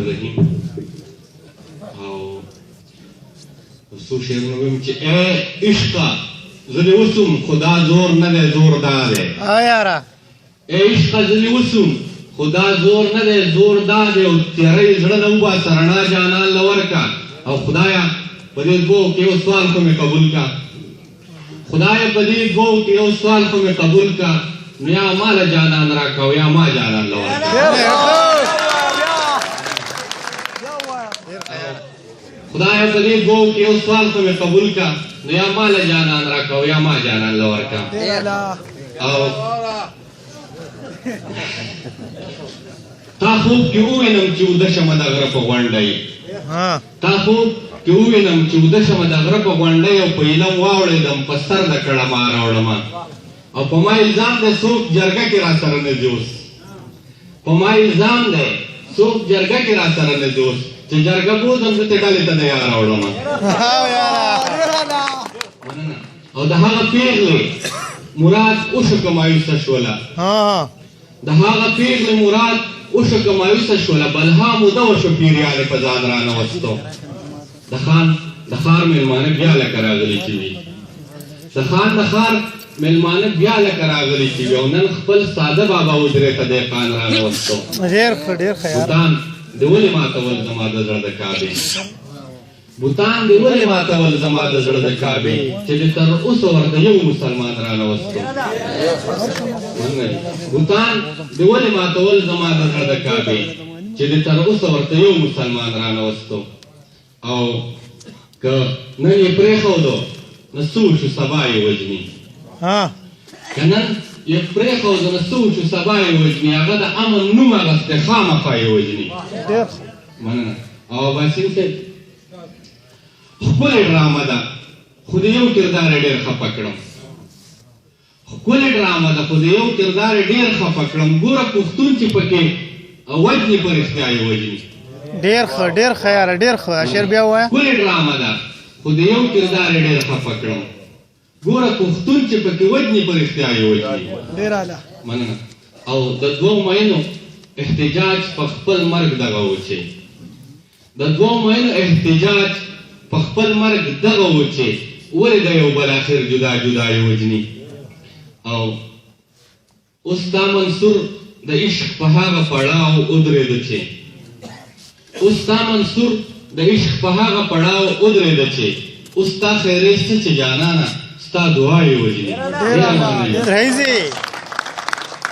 الرحیم او څو شعرونه ویم چې ای عشقه زه دې وسوم خو دا زور نه دی زور دا دی یاره ای عشقه زه دې وسوم خو دا زور نه دی زور دا دی او تیری زړه نه وباسه رڼا جانان له ورکه او خدایه په دې دوو کې یو سوال خو مې قبول کا خدایه په دې دوو کې یو سوال خو مې قبول کا نو یا ماله جانان راکه او یا ما جانان له ورکه خدایه په دې دوو کې یو سوال خو مې قبول کا نو یا ماله جانان راکه او یا ما جانان له ورکه او تا خوب کې ووینم چې وده شمه د غره په غونډۍ تا خوب کې ووینم چې وده شمه د غره په غونډۍ او په علم واوړېدم په سر د کړه ما راوړمه او په ما الزام دی څوک جرګه کې را سره نه ځي اوس په ما الزام دی څوک جرګه کې را سره نه ځي اوس چې جرګه بوځم زه تې ډلې ته د یا راوړمه او د هغه پېغلې مراد اوښه که مایوسه شوله د هغه پېغلې مراد اوښه که مایوسه شوله بلها موده وشو پیریانې په ځان رانوستو د ښار مېلمانه بیا لکه راغلي چې وي د ښار مېلمانه بیا لکه راغلي چې وي او نن خپل ساده بابا حجرې ته دهقان رانوستو بوتان د ولې ماتول زما د زړه د کعبې بوتان د ولې ماتول زما د زړه د کعبې چې د تر اوسه ورته یو مسلمان رانوستو بوتان د ولې ماتول زما د زړه د کعبې چې د تر اوسه ورته یو مسلمان رانوستو او که نن یې پرېښودو نو څه وشو سبا یې وژني که نن یې پرېښودو نو څه وشو سبا یې وژني هغه د امن نوم اخیستی خامخا یې وژني مننه او باسین صاحب ښکلې ډرامه ده خو د یو کردار یې ډېر خفه کړم ښکلې ډرامه ده خو د یو کردار یې ډېر خفه کړم ګوره پښتون چې پکې وجني په رښتیا یې وژني ډېر ښه یاره ډېر ښه شعر بیا ووایه ښکلې ډرامه ده خو د یو کردار یې ډېر خفه کړم ګوره پښتون چې پکې وجني په رښتیا یې وژني مننه او د دوو مینو احتجاج په خپل مرګ دغه و چې د دوو مینو احتجاج په خپل مرګ دغه و چې ولې د یو بل اخر جدا جدا یې وژني او اوس دا منصور د عشق په هغه پړاو ودرېده چې اوس دا منصور د عشق په هغه پړاو ودرېده چې اوس تا خیرې څه چې جانانه ستا دعا یې وژني